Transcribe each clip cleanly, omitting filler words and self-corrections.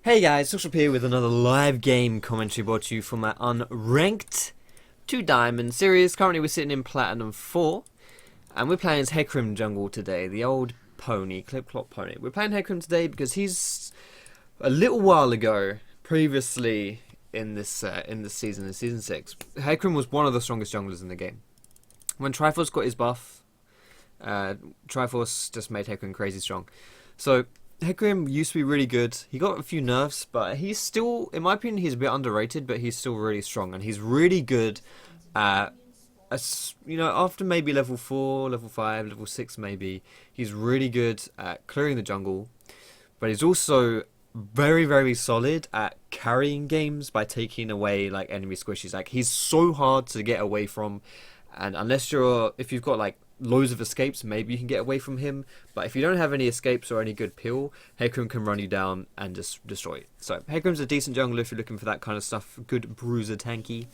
Hey guys, SotA here with another live game commentary brought to you from my Unranked 2 Diamond series. Currently we're sitting in Platinum 4 and we're playing as Hecarim jungle today, the old pony, clip-clop pony. We're playing Hecarim today because he's a little while ago, previously in this season, in Season 6, Hecarim was one of the strongest junglers in the game. When Triforce got his buff, Triforce just made Hecarim crazy strong. So Hecarim used to be really good. He got a few nerfs, but he's still, in my opinion, he's a bit underrated, but he's still really strong. And he's really good at, after maybe level 4, level 5, level 6 maybe, he's really good at clearing the jungle. But he's also very, very solid at carrying games by taking away, like, enemy squishies. Like, he's so hard to get away from. And unless if you've got, like, loads of escapes, maybe you can get away from him, but if you don't have any escapes or any good peel, Hecarim can run you down and just destroy it. So Hecarim's a decent jungler if you're looking for that kind of stuff, good bruiser tanky.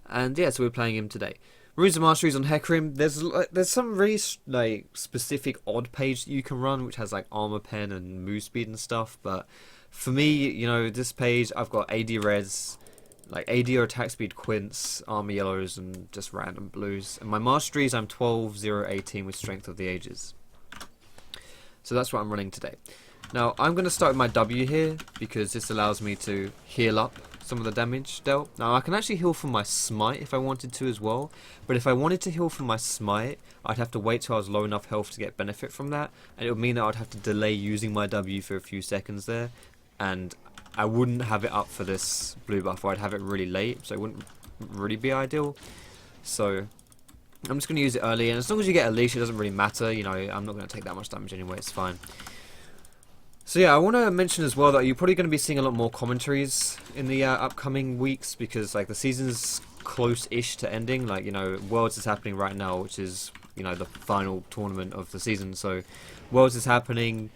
And yeah, so we're playing him today. Runes and Masteries on Hecarim. There's some really specific odd page that you can run, which has like armor pen and move speed and stuff, but for me, this page I've got AD reds, like AD or attack speed Quints, armor yellows, and just random blues. And my masteries, I'm 12, 0, 18 with strength of the ages. So that's what I'm running today. Now, I'm going to start with my W here, because this allows me to heal up some of the damage dealt. Now, I can actually heal from my smite if I wanted to as well. But if I wanted to heal from my smite, I'd have to wait till I was low enough health to get benefit from that. And it would mean that I'd have to delay using my W for a few seconds there. And I wouldn't have it up for this blue buff, or I'd have it really late, so it wouldn't really be ideal. So I'm just going to use it early, and as long as you get a leash, it doesn't really matter. I'm not going to take that much damage anyway, it's fine. So yeah, I want to mention as well that you're probably going to be seeing a lot more commentaries in the upcoming weeks, because like the season's close-ish to ending. Like, Worlds is happening right now, which is, the final tournament of the season. So Worlds is happening.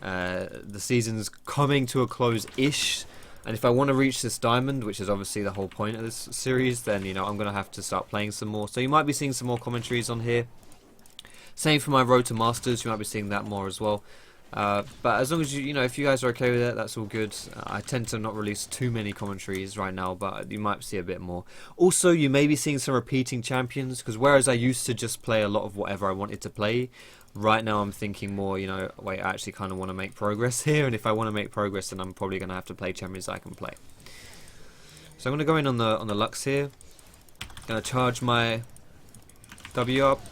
The season's coming to a close-ish, and if I want to reach this diamond, which is obviously the whole point of this series, then I'm going to have to start playing some more. So you might be seeing some more commentaries on here. Same for my road to masters, you might be seeing that more as well. But as long as if you guys are okay with it, that's all good. I tend to not release too many commentaries right now, but you might see a bit more. Also, you may be seeing some repeating champions, because whereas I used to just play a lot of whatever I wanted to play, right now I'm thinking more, wait, I actually kind of want to make progress here, and if I want to make progress, then I'm probably going to have to play champions I can play. So I'm going to go in on the Lux here. Going to charge my W up,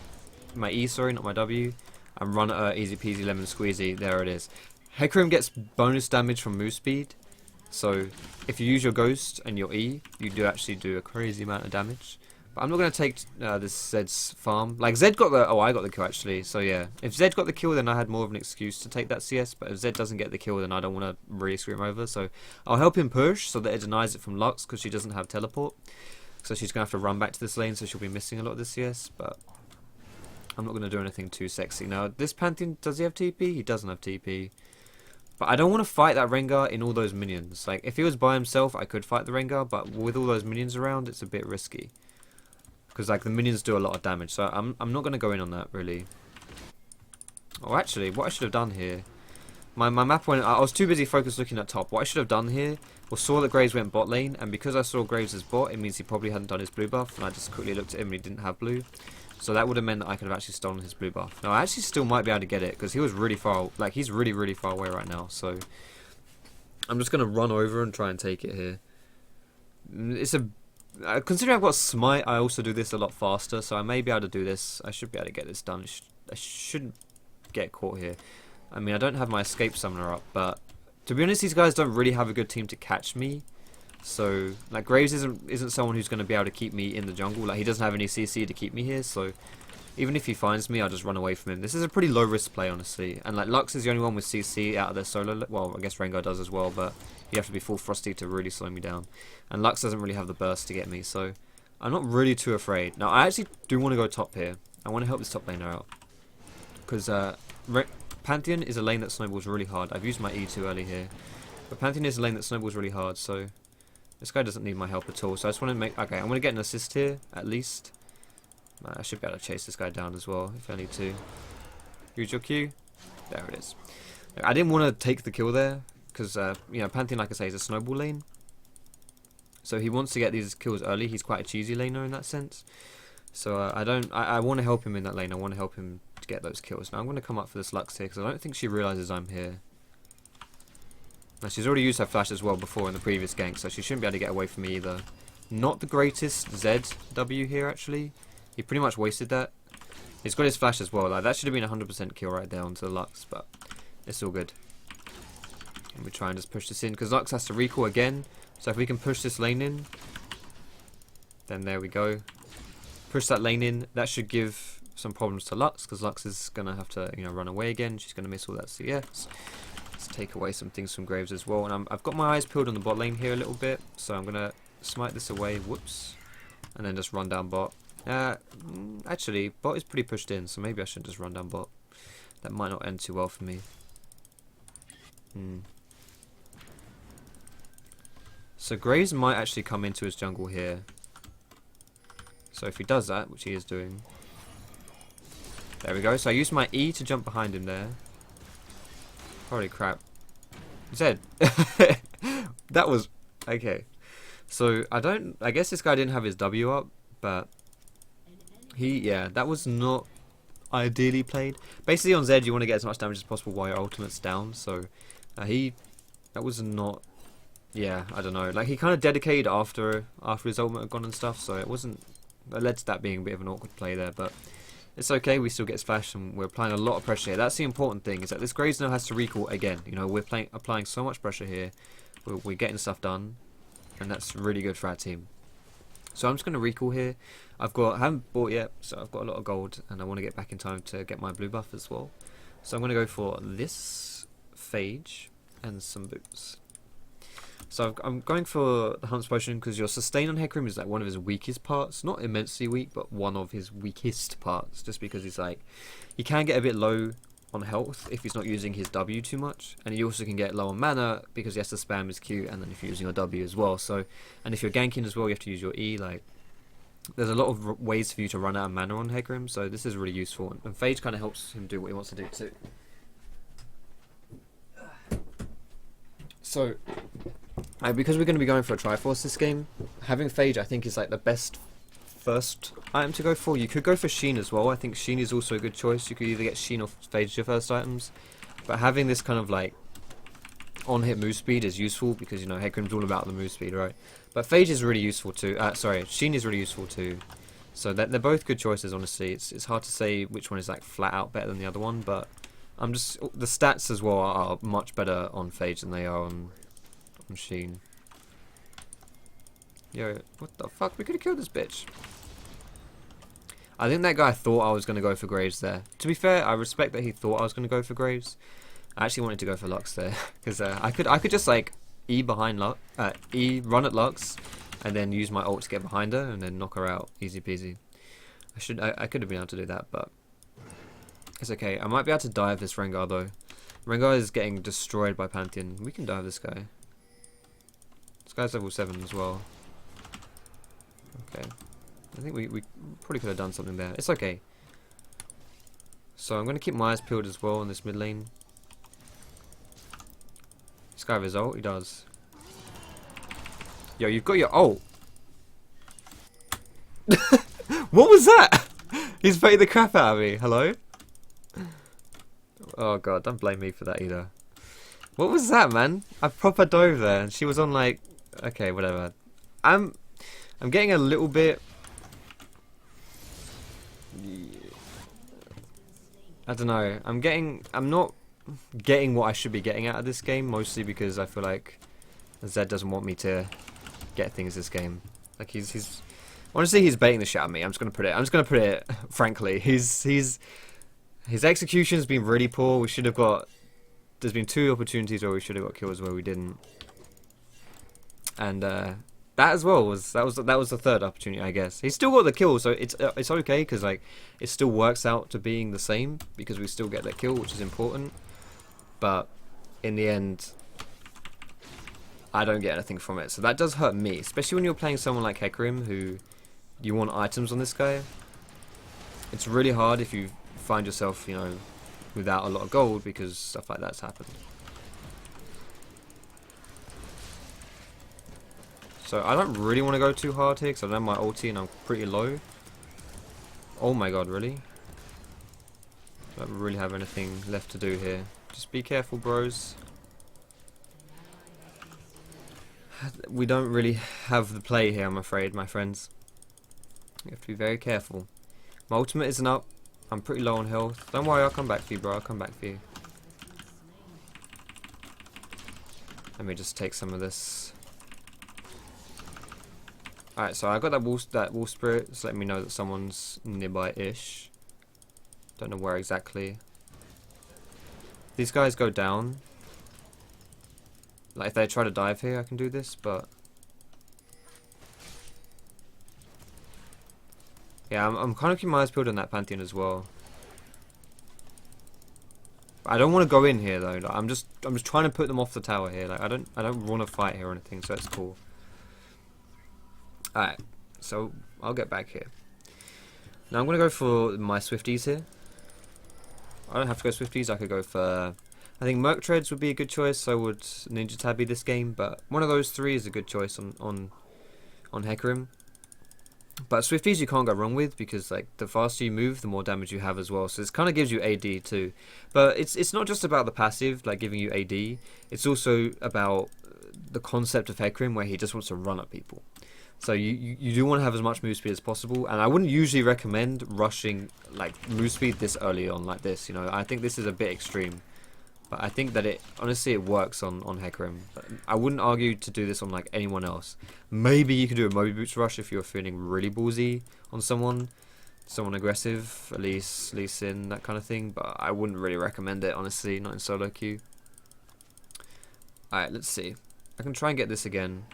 my E, sorry, not my W, and run at easy peasy lemon squeezy. There it is. Hecarim gets bonus damage from move speed, so if you use your Ghost and your E, you do actually do a crazy amount of damage. But I'm not going to take this Zed's farm. Like, Zed got the... Oh, I got the kill, actually. So, yeah. If Zed got the kill, then I had more of an excuse to take that CS. But if Zed doesn't get the kill, then I don't want to really screw him over. So, I'll help him push so that it denies it from Lux, because she doesn't have teleport. So, she's going to have to run back to this lane, so she'll be missing a lot of the CS. But I'm not going to do anything too sexy. Now, this Pantheon, does he have TP? He doesn't have TP. But I don't want to fight that Rengar in all those minions. Like, if he was by himself, I could fight the Rengar. But with all those minions around, it's a bit risky. Because like the minions do a lot of damage, so I'm not going to go in on that really. Oh, actually, what I should have done here, my map went. I was too busy focused looking at top. What I should have done here was saw that Graves went bot lane, and because I saw Graves as bot, it means he probably hadn't done his blue buff, and I just quickly looked at him and he didn't have blue. So that would have meant that I could have actually stolen his blue buff. Now I actually still might be able to get it because he was really far. Like he's really far away right now. So I'm just going to run over and try and take it here. It's a considering I've got smite, I also do this a lot faster, so I may be able to do this. I should be able to get this done. I shouldn't get caught here. I mean, I don't have my escape summoner up, but to be honest, these guys don't really have a good team to catch me. So, like, Graves isn't someone who's going to be able to keep me in the jungle. Like, he doesn't have any CC to keep me here, so even if he finds me, I'll just run away from him. This is a pretty low risk play, honestly. And like, Lux is the only one with CC out of their solo. Well, I guess Rengar does as well, but you have to be full Frosty to really slow me down. And Lux doesn't really have the burst to get me, so I'm not really too afraid. Now, I actually do want to go top here. I want to help this top laner out. Because Pantheon is a lane that snowballs really hard. I've used my E too early here. But Pantheon is a lane that snowballs really hard, so this guy doesn't need my help at all. So I just want to make... Okay, I'm going to get an assist here, at least. I should be able to chase this guy down as well, if I need to. Use your Q. There it is. I didn't want to take the kill there, because you know, Pantheon, like I say, is a snowball lane. So he wants to get these kills early. He's quite a cheesy laner in that sense. So I want to help him in that lane. I want to help him to get those kills. Now I'm going to come up for this Lux here because I don't think she realizes I'm here. Now she's already used her flash as well before in the previous gank, so she shouldn't be able to get away from me either. Not the greatest ZW here actually. He pretty much wasted that. He's got his flash as well. Like that should have been 100% kill right there onto the Lux, but it's all good. And we try and just push this in because Lux has to recall again. So if we can push this lane in, then there we go. Push that lane in. That should give some problems to Lux because Lux is gonna have to, you know, run away again. She's gonna miss all that CS. Let's take away some things from Graves as well. And I've got my eyes peeled on the bot lane here a little bit, so I'm gonna smite this away. Whoops, and then just run down bot. Actually, bot is pretty pushed in, so maybe I should just run down bot. That might not end too well for me. So Graves might actually come into his jungle here. So if he does that, which he is doing. There we go. So I used my E to jump behind him there. Holy crap. Zed. That was... Okay. So I guess this guy didn't have his W up, but... Yeah, that was not ideally played. Basically on Zed you want to get as much damage as possible while your ultimate's down. So that was not... Yeah, I don't know. Like he kind of dedicated after his ultimate had gone and stuff, so it wasn't... That led to that being a bit of an awkward play there, but it's okay. We still get splashed, and we're applying a lot of pressure here. That's the important thing, is that this Graves now has to recall again. You know, we're applying so much pressure here. We're getting stuff done, and that's really good for our team. So I'm just going to recall here. I haven't bought yet, so I've got a lot of gold, and I want to get back in time to get my blue buff as well. So I'm going to go for this Phage and some boots. So I'm going for the Hunt's Potion because your sustain on Hecarim is like one of his weakest parts. Not immensely weak, but one of his weakest parts. Just because he's like... He can get a bit low on health if he's not using his W too much. And he also can get low on mana because he has to spam his Q and then if you're using your W as well. So, and if you're ganking as well, you have to use your E. Like, there's a lot of ways for you to run out of mana on Hecarim. So this is really useful. And Phage kind of helps him do what he wants to do too. So... because we're going to be going for a Triforce this game, having Phage I think is like the best first item to go for. You could go for Sheen as well. I think Sheen is also a good choice. You could either get Sheen or Phage your first items. But having this kind of like on-hit move speed is useful because, you know, Hecarim's all about the move speed, right? But Phage is really useful too. Sheen is really useful too. So they're both good choices, honestly. It's hard to say which one is like flat out better than the other one, but the stats as well are much better on Phage than they are on Sheen. Yo, what the fuck? We could have killed this bitch. I think that guy thought I was going to go for Graves there. To be fair, I respect that he thought I was going to go for Graves. I actually wanted to go for Lux there because I could just like E behind Lux, run at Lux, and then use my ult to get behind her and then knock her out, easy peasy. I could have been able to do that, but it's okay. I might be able to dive this Rengar though. Rengar is getting destroyed by Pantheon. We can dive this guy. This guy's level 7 as well. Okay. I think we probably could have done something there. It's okay. So I'm going to keep my eyes peeled as well in this mid lane. This guy have his ult? He does. Yo, you've got your ult. What was that? He's baited the crap out of me. Hello? Oh god, don't blame me for that either. What was that, man? I proper dove there and she was on like... Okay, whatever. I'm getting a little bit... I don't know. I'm not getting what I should be getting out of this game, mostly because I feel like Zed doesn't want me to get things this game. Like he's honestly he's baiting the shit out of me. I'm just gonna put it frankly. His execution's been really poor. We should have got... There's been 2 opportunities where we should have got kills where we didn't. And that as well was the 3rd opportunity, I guess. He still got the kill, so it's okay because like it still works out to being the same because we still get that kill, which is important. But in the end, I don't get anything from it, so that does hurt me, especially when you're playing someone like Hecarim, who you want items on this guy. It's really hard if you find yourself, you know, without a lot of gold because stuff like that's happened. So I don't really want to go too hard here because I don't have my ulti and I'm pretty low. Oh my god, really? I don't really have anything left to do here. Just be careful, bros. We don't really have the play here, I'm afraid, my friends. You have to be very careful. My ultimate isn't up. I'm pretty low on health. Don't worry, I'll come back for you, bro. I'll come back for you. Let me just take some of this. Alright, so I got that wolf spirit. It's letting me know that someone's nearby-ish. Don't know where exactly. These guys go down. Like, if they try to dive here, I can do this, but... Yeah, I'm kind of keeping my eyes peeled on that Pantheon as well. I don't want to go in here though. Like, I'm just trying to put them off the tower here. Like I don't want to fight here or anything, so it's cool. Alright, so I'll get back here. Now I'm gonna go for my Swifties here. I don't have to go Swifties. I could go for, I think Merc Treads would be a good choice. So would Ninja Tabby this game, but one of those three is a good choice on Hecarim. But Swifties you can't go wrong with because like the faster you move, the more damage you have as well. So this kind of gives you AD too. But it's not just about the passive, like giving you AD. It's also about the concept of Hecarim where he just wants to run at people. So you do want to have as much move speed as possible. And I wouldn't usually recommend rushing like move speed this early on like this. You know, I think this is a bit extreme. But I think that honestly it works on Hecarim. But I wouldn't argue to do this on like anyone else. Maybe you could do a Moby Boots rush if you're feeling really ballsy on someone aggressive, at least Lee Sin, that kind of thing. But I wouldn't really recommend it, honestly, not in solo queue. Alright, let's see. I can try and get this again.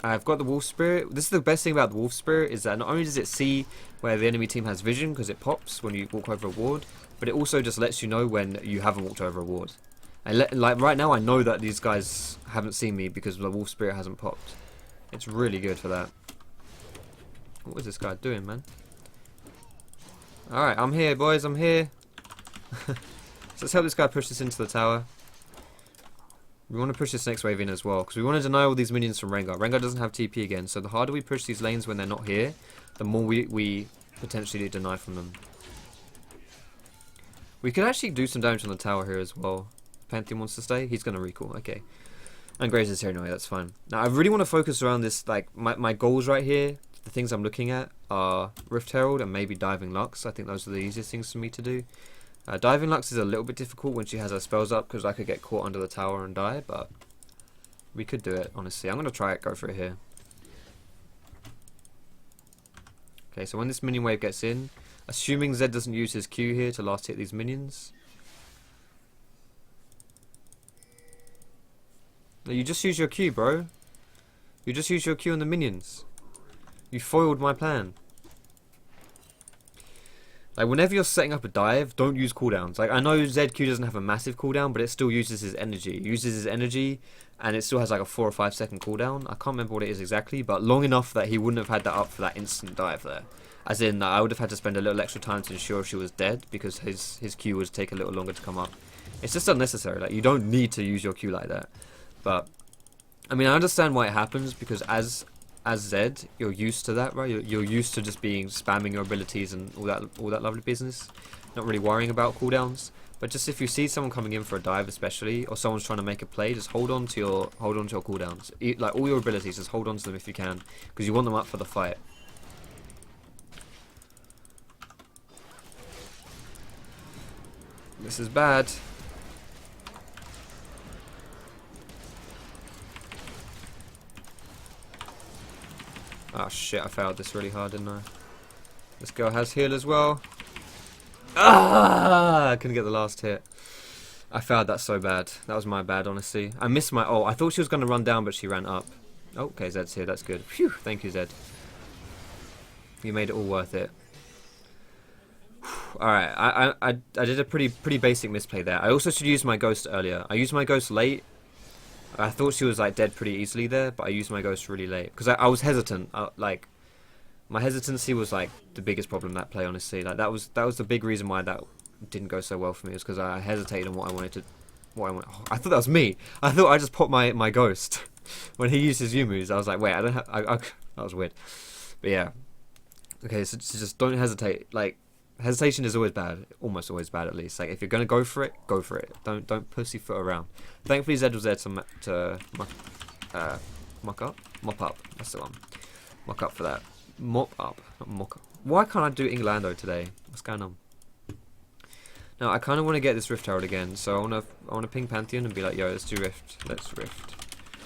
I've got the Wolf Spirit. This is the best thing about the Wolf Spirit is that not only does it see where the enemy team has vision because it pops when you walk over a ward, but it also just lets you know when you haven't walked over a ward. And like right now I know that these guys haven't seen me because the Wolf Spirit hasn't popped. It's really good for that. What is this guy doing, man? Alright, I'm here, boys, I'm here. So let's help this guy push this into the tower. We want to push this next wave in as well, because we want to deny all these minions from Rengar. Rengar doesn't have TP again, so the harder we push these lanes when they're not here, the more we potentially deny from them. We could actually do some damage on the tower here as well. Pantheon wants to stay. He's going to recall. Okay. And Graves is here anyway. That's fine. Now, I really want to focus around this. Like, my goals right here, the things I'm looking at are Rift Herald and maybe Diving Lux. I think those are the easiest things for me to do. Diving Lux is a little bit difficult when she has her spells up because I could get caught under the tower and die, but we could do it, honestly. I'm going to try it, go for it here. Okay, so when this minion wave gets in, assuming Zed doesn't use his Q here to last hit these minions. No, you just use your Q, bro. You just use your Q on the minions. You foiled my plan. Like, whenever you're setting up a dive, don't use cooldowns. Like, I know ZQ doesn't have a massive cooldown, but it still uses his energy. It uses his energy, and it still has like a 4 or 5 second cooldown. I can't remember what it is exactly, but long enough that he wouldn't have had that up for that instant dive there. As in, I would have had to spend a little extra time to ensure she was dead, because his Q would take a little longer to come up. It's just unnecessary. Like, you don't need to use your Q like that. But, I mean, I understand why it happens, because as Zed, you're used to that, right? You're used to just spamming your abilities and all that lovely business, not really worrying about cooldowns. But just if you see someone coming in for a dive, especially, or someone's trying to make a play, just hold on to your cooldowns. Like all your abilities, just hold on to them if you can, because you want them up for the fight. This is bad. Oh shit, I failed this really hard, didn't I? This girl has heal as well. Ah! I couldn't get the last hit. I failed that so bad. That was my bad, honestly. I missed my ult. I thought she was going to run down, but she ran up. Oh, okay, Zed's here. That's good. Phew, thank you, Zed. You made it all worth it. Alright, I did a pretty basic misplay there. I also should use my ghost earlier. I used my ghost late. I thought she was like dead pretty easily there, but I used my ghost really late because I was hesitant. Like, my hesitancy was like the biggest problem in that play, honestly. Like that was the big reason why that didn't go so well for me, was because I hesitated on what I wanted to. Oh, I thought that was me. I thought I just popped my ghost. when he used his Yumu's, I was like, wait, I don't have. That was weird. But yeah. Okay, so just don't hesitate. Like, hesitation is always bad, almost always bad at least. Like, if you're gonna go for it, go for it. Don't pussyfoot around. Thankfully, Zed was there to mop up. That's the one. Mock up for that. Mop up, not mock up. Why can't I do England today? What's going on? Now I kind of want to get this Rift Herald again, so I wanna ping Pantheon and be like, yo, let's do Rift. Let's Rift.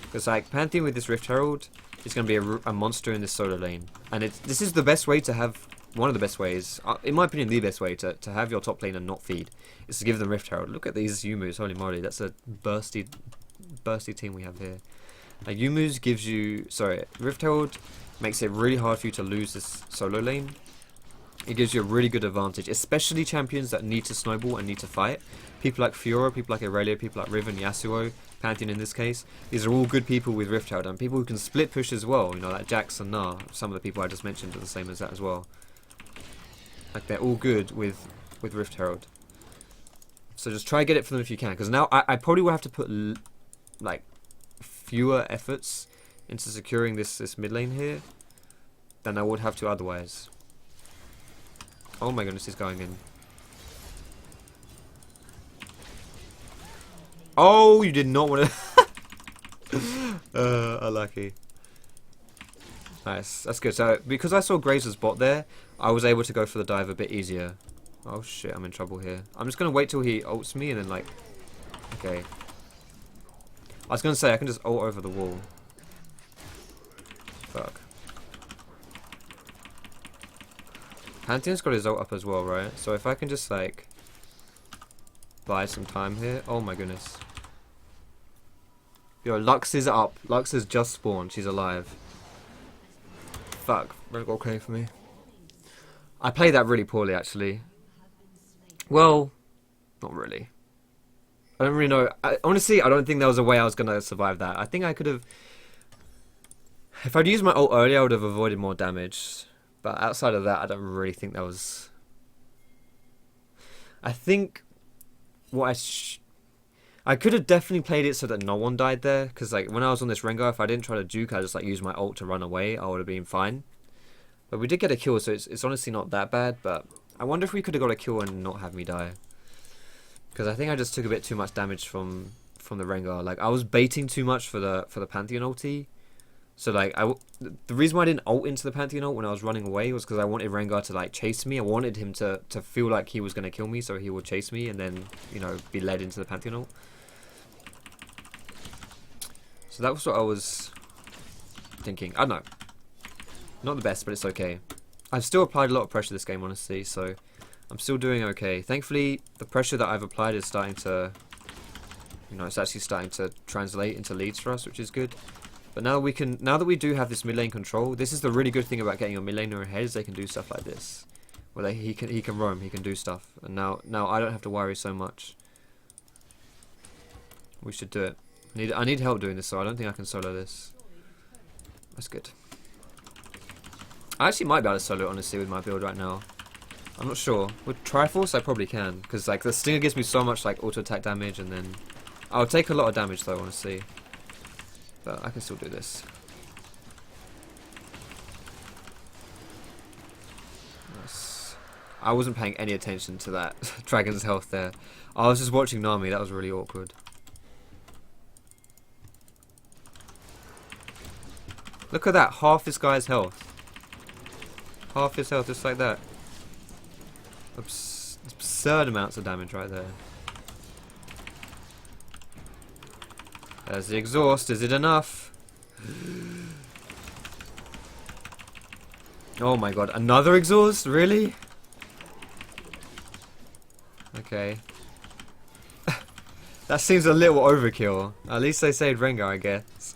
Because like Pantheon with this Rift Herald is going to be a monster in this solo lane, and this is the best way to have, one of the best ways, in my opinion, the best way to have your top lane and not feed, is to give them Rift Herald. Look at these Yumu's, holy moly, that's a bursty team we have here. Like Yumu's gives you, Rift Herald makes it really hard for you to lose this solo lane. It gives you a really good advantage, especially champions that need to snowball and need to fight. People like Fiora, people like Irelia, people like Riven, Yasuo, Pantheon in this case. These are all good people with Rift Herald, and people who can split push as well. You know, like Jax and Gnar. Some of the people I just mentioned are the same as that as well. Like, they're all good with Rift Herald. So just try to get it for them if you can, because now I probably will have to put like fewer efforts into securing this mid lane here than I would have to otherwise. Oh my goodness, he's going in. Oh, you did not want to. Unlucky. Nice, that's good. So because I saw Grazer's bot there, I was able to go for the dive a bit easier. Oh shit, I'm in trouble here. I'm just gonna wait till he ults me and then like, okay. I was gonna say I can just ult over the wall. Fuck. Pantheon's got his ult up as well, right? So if I can just like buy some time here. Oh my goodness. Yo, Lux is up. Lux has just spawned. She's alive. Fuck. Really okay for me. I played that really poorly actually. Well, not really. I don't really know. Honestly, I don't think there was a way I was going to survive that. I think I could have... If I'd used my ult earlier, I would have avoided more damage. But outside of that, I don't really think that was... I think what I could have definitely played it so that no one died there. Because like when I was on this Rengar, if I didn't try to juke, I just like used my ult to run away. I would have been fine. But we did get a kill, so it's honestly not that bad. But I wonder if we could have got a kill and not have me die. Because I think I just took a bit too much damage from the Rengar. Like I was baiting too much for the Pantheon ulti. So like the reason why I didn't ult into the Pantheon ult when I was running away was because I wanted Rengar to like chase me. I wanted him to feel like he was going to kill me, so he would chase me and then, you know, be led into the Pantheon ult. So that was what I was thinking. I don't know. Not the best, but it's okay. I've still applied a lot of pressure this game, honestly, so I'm still doing okay. Thankfully, the pressure that I've applied is starting to, you know, it's actually starting to translate into leads for us, which is good. But now that we do have this mid lane control, this is the really good thing about getting your mid laner ahead, is they can do stuff like this, where he can roam, he can do stuff, and now I don't have to worry so much. We should do it. I need help doing this, so I don't think I can solo this. That's good. I actually might be able to solo it, honestly, with my build right now. I'm not sure. With Triforce, I probably can, because like the Stinger gives me so much like auto attack damage, and then I'll take a lot of damage though, honestly. But I can still do this. Nice. I wasn't paying any attention to that dragon's health there. I was just watching Nami. That was really awkward. Look at that, half this guy's health. Half his health, just like that. Absurd amounts of damage right there. There's the exhaust. Is it enough? Oh my god, another exhaust? Really? Okay. That seems a little overkill. At least they saved Rengar, I guess.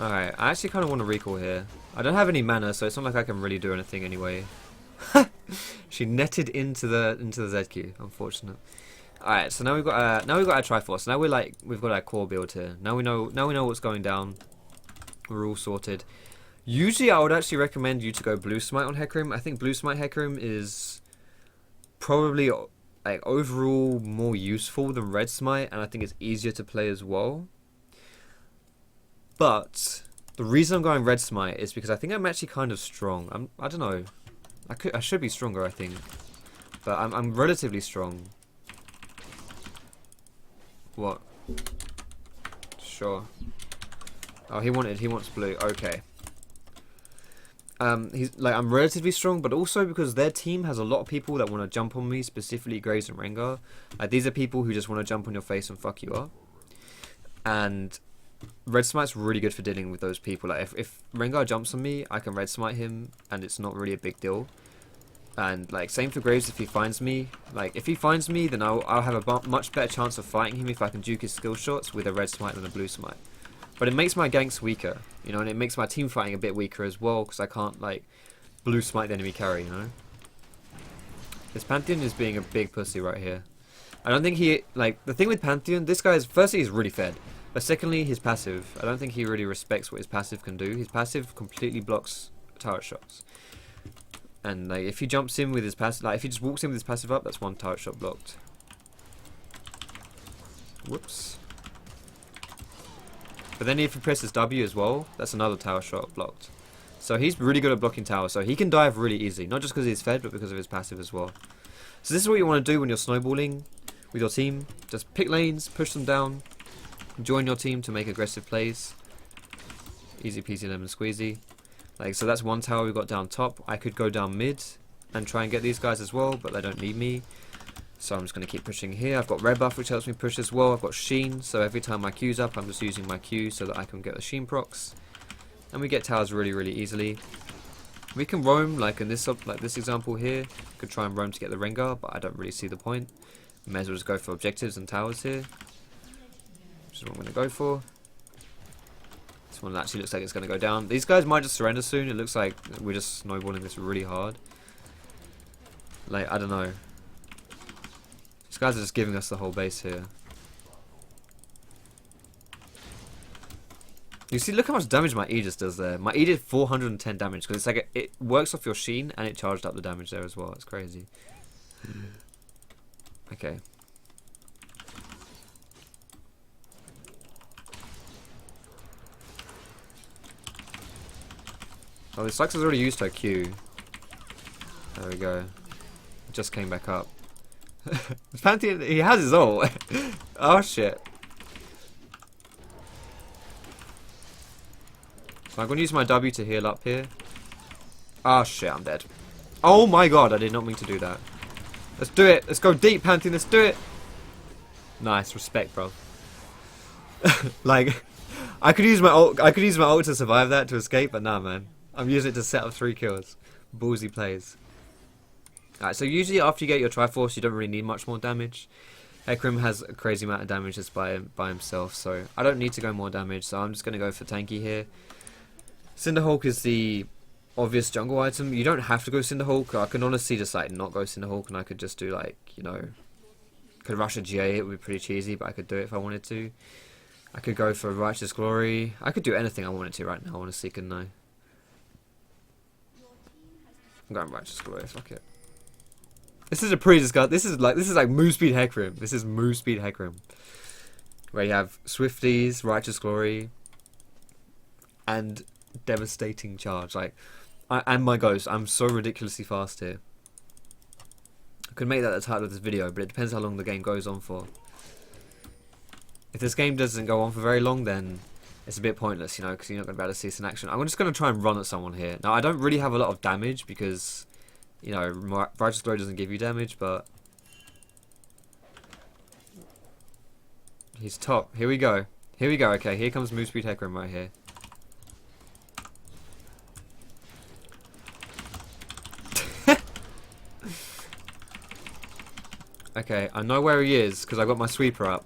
Alright, I actually kind of want to recall here. I don't have any mana, so it's not like I can really do anything anyway. She netted into the ZQ. Unfortunate. Alright, so now we've got our Triforce. Now we've got our core build here. Now we know what's going down. We're all sorted. Usually I would actually recommend you to go Blue Smite on Hecarim. I think Blue Smite Hecarim is probably like overall more useful than Red Smite, and I think it's easier to play as well. But the reason I'm going red smite is because I think I'm actually kind of strong. I don't know. I should be stronger, I think. But I'm relatively strong. What? Sure. Oh, he wants blue. Okay. He's like, I'm relatively strong, but also because their team has a lot of people that want to jump on me, specifically Graves and Rengar. Like, these are people who just want to jump on your face and fuck you up. And red smite's really good for dealing with those people. Like, if Rengar jumps on me, I can red smite him, and it's not really a big deal. And like, same for Graves. If he finds me, then I'll have a much better chance of fighting him if I can juke his skill shots with a red smite than a blue smite. But it makes my ganks weaker, you know, and it makes my team fighting a bit weaker as well, because I can't, like, blue smite the enemy carry, you know? This Pantheon is being a big pussy right here. I don't think he, like, the thing with Pantheon, this guy is, firstly, he's really fed. But secondly, his passive. I don't think he really respects what his passive can do. His passive completely blocks turret shots. And, like, if he jumps in with his passive, like, if he just walks in with his passive up, that's one turret shot blocked. Whoops. But then if he presses W as well, that's another tower shot blocked. So he's really good at blocking towers. So he can dive really easy. Not just because he's fed, but because of his passive as well. So this is what you want to do when you're snowballing with your team. Just pick lanes, push them down, join your team to make aggressive plays. Easy peasy lemon squeezy. Like, so that's one tower we got down top. I could go down mid and try and get these guys as well, but they don't need me. So I'm just going to keep pushing here. I've got red buff, which helps me push as well. I've got sheen, so every time my Q's up, I'm just using my Q so that I can get the sheen procs. And we get towers really, really easily. We can roam, like in this example here. Could try and roam to get the Rengar, but I don't really see the point. May as well just go for objectives and towers here, which is what I'm going to go for. This one actually looks like it's going to go down. These guys might just surrender soon. It looks like we're just snowballing this really hard. Like, I don't know. These guys are just giving us the whole base here. You see, look how much damage my Aegis does there. My E did 410 damage, because it's like it works off your sheen, and it charged up the damage there as well. It's crazy. Okay. Oh, this Lux has already used her Q. There we go. It just came back up. Pantheon, he has his ult. Oh shit. So I'm going to use my W to heal up here. Oh shit, I'm dead. Oh my god, I did not mean to do that. Let's do it. Let's go deep, Pantheon. Let's do it. Nice, respect, bro. Like, I could use my ult to survive that, to escape, but nah, man. I'm using it to set up 3 kills. Ballsy plays. Alright, so usually after you get your Triforce, you don't really need much more damage. Hecarim has a crazy amount of damage just by himself, so I don't need to go more damage, so I'm just going to go for tanky here. Cinderhulk is the obvious jungle item. You don't have to go Cinderhulk. I can honestly just like not go Cinderhulk, and I could just do like, you know, could rush a GA, it would be pretty cheesy, but I could do it if I wanted to. I could go for Righteous Glory. I could do anything I wanted to right now, honestly, couldn't I? I'm going Righteous Glory, fuck it. This is a pretty disgusting. This is like move speed Hecarim. This is move speed Hecarim. Where you have Swifties, Righteous Glory, and Devastating Charge. Like, and my Ghost. I'm so ridiculously fast here. I could make that the title of this video, but it depends how long the game goes on for. If this game doesn't go on for very long, then it's a bit pointless, you know, because you're not going to be able to see this in action. I'm just going to try and run at someone here. Now, I don't really have a lot of damage because, you know, Righteous Glory doesn't give you damage, but he's top. Here we go. Here we go. Okay, here comes Move Speed Hecarim right here. Okay, I know where he is because I got my sweeper up.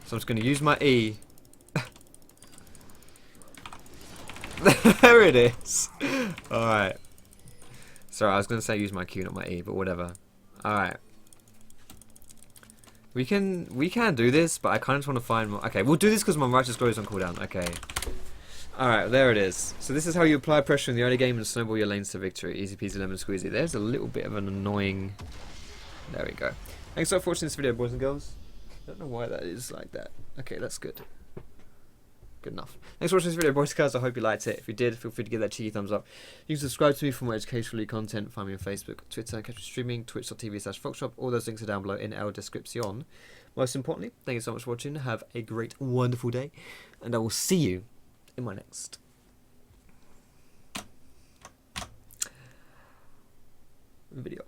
So I'm just going to use my E. There it is. Alright. Sorry, I was going to say use my Q, not my E, but whatever. Alright. We can do this, but I kind of just want to find more. Okay, we'll do this because my Righteous Glory is on cooldown. Okay. Alright, there it is. So this is how you apply pressure in the early game and snowball your lanes to victory. Easy peasy lemon squeezy. There's a little bit of an annoying... There we go. Thanks a lot for watching this video, boys and girls. I don't know why that is like that. Okay, that's good. Good. good enough. Thanks for watching this video, boys and girls. I hope you liked it. If you did, feel free to give that cheeky thumbs up. You can subscribe to me for more educational content. Find me on Facebook, Twitter, and catch me streaming, twitch.tv/Foxdrop. All those links are down below in our description. Most importantly, thank you so much for watching. Have a great, wonderful day, and I will see you in my next video.